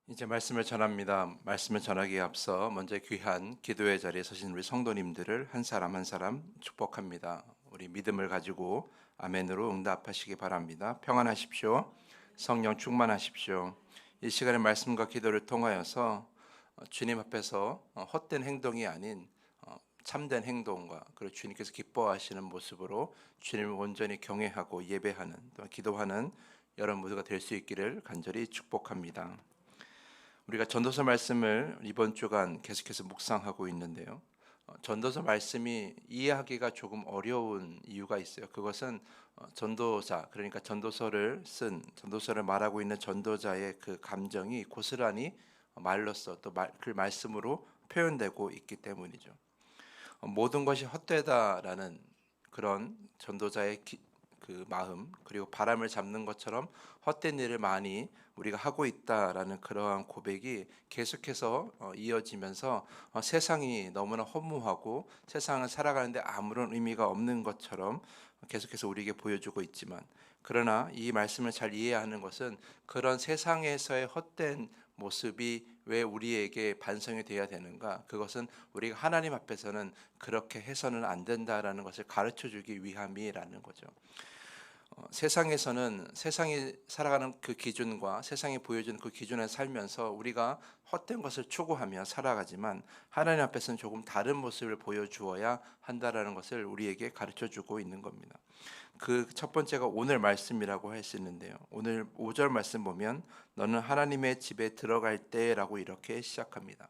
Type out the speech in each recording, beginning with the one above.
이제 말씀을 전합니다. 말씀을 전하기에 앞서 먼저 귀한 기도의 자리에 서신 우리 성도님들을 한 사람 한 사람 축복합니다. 우리 믿음을 가지고 아멘으로 응답하시기 바랍니다. 평안하십시오. 성령 충만하십시오. 이 시간의 말씀과 기도를 통하여서 주님 앞에서 헛된 행동이 아닌 참된 행동과 그리고 주님께서 기뻐하시는 모습으로 주님을 온전히 경외하고 예배하는 또 기도하는 여러분 모두가 될 수 있기를 간절히 축복합니다. 우리가 전도서 말씀을 이번 주간 계속해서 묵상하고 있는데요. 전도서 말씀이 이해하기가 조금 어려운 이유가 있어요. 그것은 전도자, 그러니까 전도서를 말하고 있는 전도자의 그 감정이 고스란히 말로써 그 말씀으로 표현되고 있기 때문이죠. 모든 것이 헛되다라는 그런 전도자의 그 마음, 그리고 바람을 잡는 것처럼 헛된 일을 많이 우리가 하고 있다라는 그러한 고백이 계속해서 이어지면서 세상이 너무나 허무하고 세상을 살아가는데 아무런 의미가 없는 것처럼 계속해서 우리에게 보여주고 있지만, 그러나 이 말씀을 잘 이해하는 것은 그런 세상에서의 헛된 모습이 왜 우리에게 반성이 되어야 되는가? 그것은 우리가 하나님 앞에서는 그렇게 해서는 안 된다라는 것을 가르쳐 주기 위함이라는 거죠. 세상에서는 세상이 살아가는 그 기준과 세상이 보여주는 그 기준에 살면서 우리가 헛된 것을 추구하며 살아가지만, 하나님 앞에서는 조금 다른 모습을 보여주어야 한다라는 것을 우리에게 가르쳐 주고 있는 겁니다. 그 첫 번째가 오늘 말씀이라고 할 수 있는데요. 오늘 5절 말씀 보면 너는 하나님의 집에 들어갈 때라고 이렇게 시작합니다.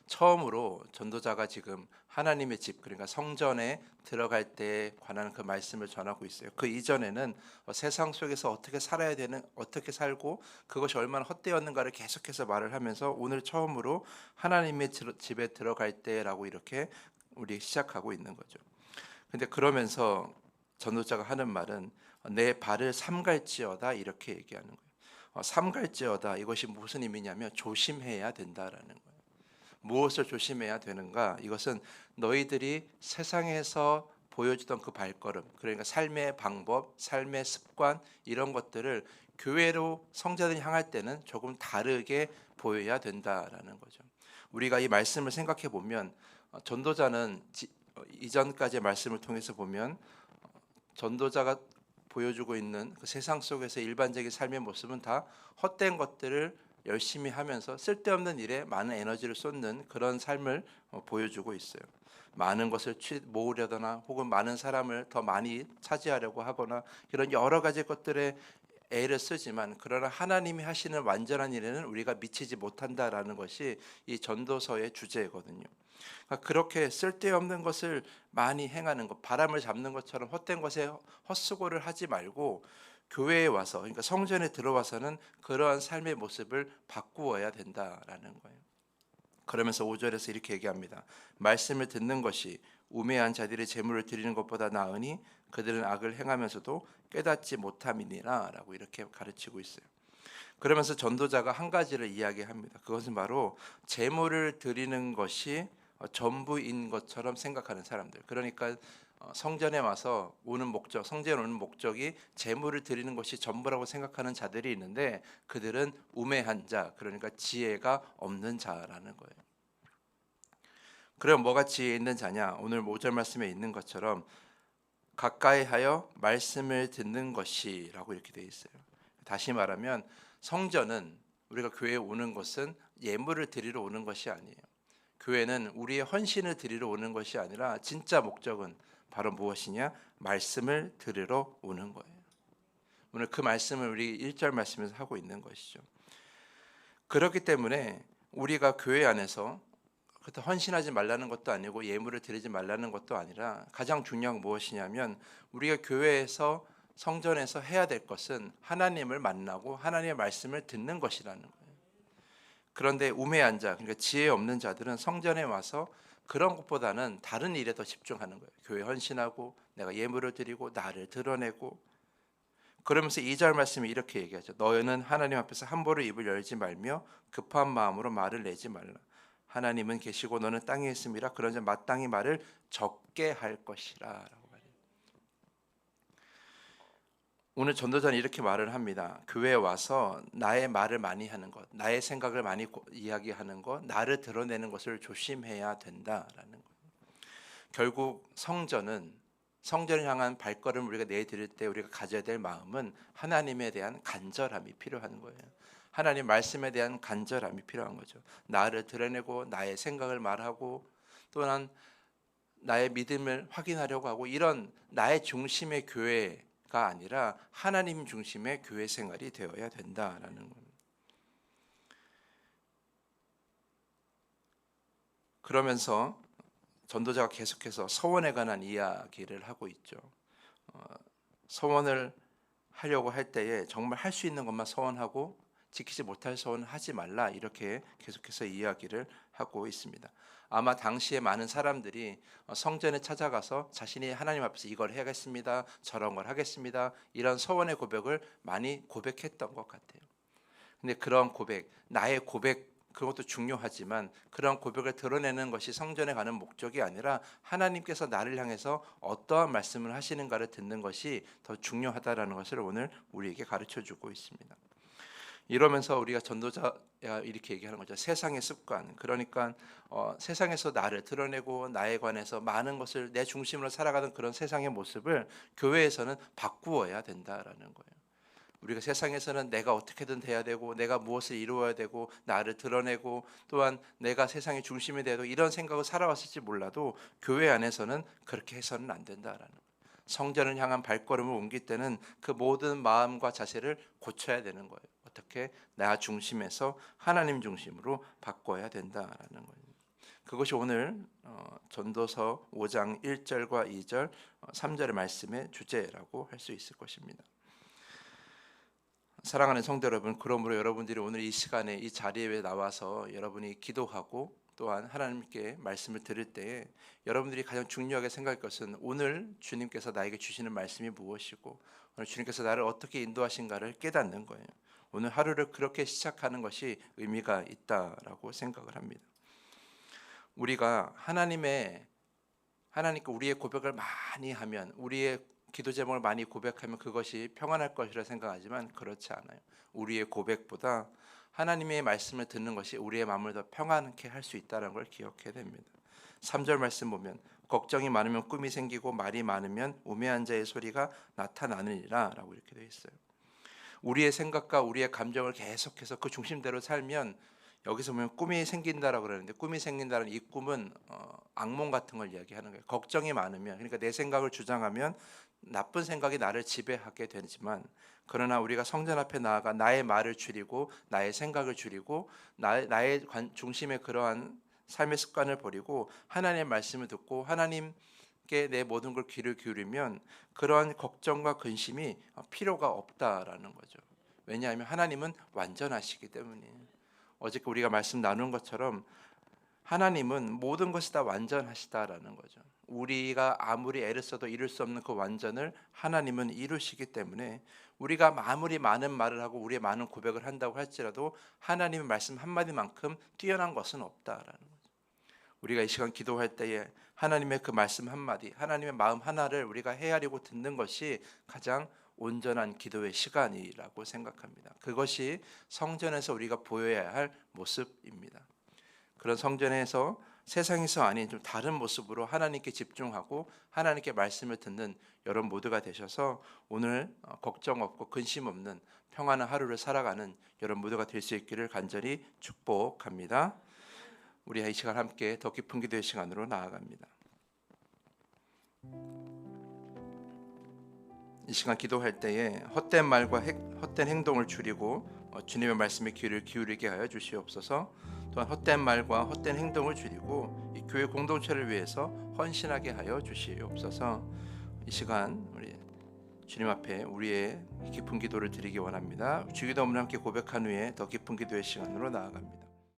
처음으로 전도자가 지금 하나님의 집, 그러니까 성전에 들어갈 때에 관한 그 말씀을 전하고 있어요. 그 이전에는 세상 속에서 어떻게 살아야 되는, 어떻게 살고 그것이 얼마나 헛되었는가를 계속해서 말을 하면서 오늘 처음으로 하나님의 집에 들어갈 때라고 이렇게 우리 시작하고 있는 거죠. 근데 그러면서 전도자가 하는 말은 내 발을 삼갈지어다 이렇게 얘기하는 거예요. 삼갈지어다, 이것이 무슨 의미냐면 조심해야 된다라는 거예요. 무엇을 조심해야 되는가? 이것은 너희들이 세상에서 보여주던 그 발걸음, 그러니까 삶의 방법, 삶의 습관, 이런 것들을 교회로 성자들이 향할 때는 조금 다르게 보여야 된다라는 거죠. 우리가 이 말씀을 생각해 보면 전도자는 이전까지의 말씀을 통해서 보면 전도자가 보여주고 있는 그 세상 속에서 일반적인 삶의 모습은 다 헛된 것들을 열심히 하면서 쓸데없는 일에 많은 에너지를 쏟는 그런 삶을 보여주고 있어요. 많은 것을 모으려거나 혹은 많은 사람을 더 많이 차지하려고 하거나 이런 여러 가지 것들에 애를 쓰지만, 그러나 하나님이 하시는 완전한 일에는 우리가 미치지 못한다라는 것이 이 전도서의 주제거든요. 그러니까 그렇게 쓸데없는 것을 많이 행하는 것, 바람을 잡는 것처럼 헛된 것에 헛수고를 하지 말고 교회에 와서, 그러니까 성전에 들어와서는 그러한 삶의 모습을 바꾸어야 된다라는 거예요. 그러면서 5절에서 이렇게 얘기합니다. 말씀을 듣는 것이 우매한 자들의 재물을 드리는 것보다 나으니 그들은 악을 행하면서도 깨닫지 못함이니라 라고 이렇게 가르치고 있어요. 그러면서 전도자가 한 가지를 이야기합니다. 그것은 바로 재물을 드리는 것이 전부인 것처럼 생각하는 사람들. 그러니까 성전에 와서 오는 목적, 성전에 오는 목적이 재물을 드리는 것이 전부라고 생각하는 자들이 있는데, 그들은 우매한 자, 그러니까 지혜가 없는 자라는 거예요. 그럼 뭐가 지혜 있는 자냐? 오늘 5절 말씀에 있는 것처럼 가까이 하여 말씀을 듣는 것이라고 이렇게 되어 있어요. 다시 말하면 성전은, 우리가 교회에 오는 것은 예물을 드리러 오는 것이 아니에요. 교회는 우리의 헌신을 드리러 오는 것이 아니라 진짜 목적은 바로 무엇이냐? 말씀을 들으러 오는 거예요. 오늘 그 말씀을 우리 1절 말씀에서 하고 있는 것이죠. 그렇기 때문에 우리가 교회 안에서 그때 헌신하지 말라는 것도 아니고 예물을 드리지 말라는 것도 아니라, 가장 중요한 건 무엇이냐면 우리가 교회에서 성전에서 해야 될 것은 하나님을 만나고 하나님의 말씀을 듣는 것이라는 거예요. 그런데 우매한 자, 그러니까 지혜 없는 자들은 성전에 와서 그런 것보다는 다른 일에 더 집중하는 거예요. 교회 헌신하고 내가 예물을 드리고 나를 드러내고. 그러면서 2절 말씀이 이렇게 얘기하죠. 너희는 하나님 앞에서 함부로 입을 열지 말며 급한 마음으로 말을 내지 말라. 하나님은 계시고 너는 땅에 있음이라. 그러자 마땅히 말을 적게 할 것이라 라고 말해요. 오늘 전도자는 이렇게 말을 합니다. 교회에 와서 나의 말을 많이 하는 것, 나의 생각을 많이 이야기하는 것, 나를 드러내는 것을 조심해야 된다라는 것. 결국 성전을 향한 발걸음을 우리가 내디딜 때 우리가 가져야 될 마음은 하나님에 대한 간절함이 필요한 거예요. 하나님 말씀에 대한 간절함이 필요한 거죠. 나를 드러내고 나의 생각을 말하고 또한 나의 믿음을 확인하려고 하고, 이런 나의 중심의 교회가 아니라 하나님 중심의 교회 생활이 되어야 된다라는 겁니다. 그러면서 전도자가 계속해서 서원에 관한 이야기를 하고 있죠. 서원을 하려고 할 때에 정말 할 수 있는 것만 서원하고 지키지 못할 서원은 하지 말라, 이렇게 계속해서 이야기를 하고 있습니다. 아마 당시에 많은 사람들이 성전에 찾아가서 자신이 하나님 앞에서 이걸 해야겠습니다, 저런 걸 하겠습니다, 이런 서원의 고백을 많이 고백했던 것 같아요. 근데 그런 고백, 나의 고백, 그것도 중요하지만 그런 고백을 드러내는 것이 성전에 가는 목적이 아니라 하나님께서 나를 향해서 어떠한 말씀을 하시는가를 듣는 것이 더 중요하다라는 것을 오늘 우리에게 가르쳐 주고 있습니다. 이러면서 우리가 전도자가 이렇게 얘기하는 거죠. 세상의 습관, 그러니까 세상에서 나를 드러내고 나에 관해서 많은 것을 내 중심으로 살아가는 그런 세상의 모습을 교회에서는 바꾸어야 된다라는 거예요. 우리가 세상에서는 내가 어떻게든 돼야 되고 내가 무엇을 이루어야 되고 나를 드러내고 또한 내가 세상의 중심이 돼도 이런 생각을 살아왔을지 몰라도 교회 안에서는 그렇게 해서는 안 된다라는 거예요. 성전을 향한 발걸음을 옮길 때는 그 모든 마음과 자세를 고쳐야 되는 거예요. 어떻게? 나 중심에서 하나님 중심으로 바꿔야 된다라는 거예요. 그것이 오늘 전도서 5장 1절과 2절, 3절의 말씀의 주제라고 할 수 있을 것입니다. 사랑하는 성도 여러분, 그러므로 여러분들이 오늘 이 시간에 이 자리에 나와서 여러분이 기도하고 또한 하나님께 말씀을 들을 때에 여러분들이 가장 중요하게 생각할 것은 오늘 주님께서 나에게 주시는 말씀이 무엇이고 오늘 주님께서 나를 어떻게 인도하신가를 깨닫는 거예요. 오늘 하루를 그렇게 시작하는 것이 의미가 있다라고 생각을 합니다. 우리가 하나님께 우리의 고백을 많이 하면, 우리의 기도 제목을 많이 고백하면 그것이 평안할 것이라 생각하지만 그렇지 않아요. 우리의 고백보다 하나님의 말씀을 듣는 것이 우리의 마음을 더 평안케 할 수 있다는 걸 기억해야 됩니다. 3절 말씀 보면 걱정이 많으면 꿈이 생기고 말이 많으면 우매한 자의 소리가 나타나느니라 라고 이렇게 되어 있어요. 우리의 생각과 우리의 감정을 계속해서 그 중심대로 살면, 여기서 보면 꿈이 생긴다라고 그러는데 꿈이 생긴다는 이 꿈은 악몽 같은 걸 이야기하는 거예요. 걱정이 많으면, 그러니까 내 생각을 주장하면 나쁜 생각이 나를 지배하게 되지만, 그러나 우리가 성전 앞에 나아가 나의 말을 줄이고 나의 생각을 줄이고 나의 중심의 그러한 삶의 습관을 버리고 하나님의 말씀을 듣고 하나님께 내 모든 걸 귀를 기울이면 그러한 걱정과 근심이 필요가 없다라는 거죠. 왜냐하면 하나님은 완전하시기 때문이에요. 어저께 우리가 말씀 나눈 것처럼 하나님은 모든 것이 다 완전하시다라는 거죠. 우리가 아무리 애를 써도 이룰 수 없는 그 완전을 하나님은 이루시기 때문에 우리가 아무리 많은 말을 하고 우리의 많은 고백을 한다고 할지라도 하나님의 말씀 한마디만큼 뛰어난 것은 없다라는 거죠. 우리가 이 시간 기도할 때에 하나님의 그 말씀 한마디, 하나님의 마음 하나를 우리가 헤아리고 듣는 것이 가장 온전한 기도의 시간이라고 생각합니다. 그것이 성전에서 우리가 보여야 할 모습입니다. 그런 성전에서 세상에서 아닌 좀 다른 모습으로 하나님께 집중하고 하나님께 말씀을 듣는 여러분 모두가 되셔서 오늘 걱정 없고 근심 없는 평안한 하루를 살아가는 여러분 모두가 될 수 있기를 간절히 축복합니다. 우리 이 시간 함께 더 깊은 기도의 시간으로 나아갑니다. 이 시간 기도할 때에 헛된 말과 헛된 행동을 줄이고 주님의 말씀에 귀를 기울이게 하여 주시옵소서. 또한 헛된 말과 헛된 행동을 줄이고 이 교회 공동체를 위해서 헌신하게 하여 주시옵소서. 이 시간 우리 주님 앞에 우리의 깊은 기도를 드리기 원합니다. 주기도문을 함께 고백한 후에 더 깊은 기도의 시간으로 나아갑니다.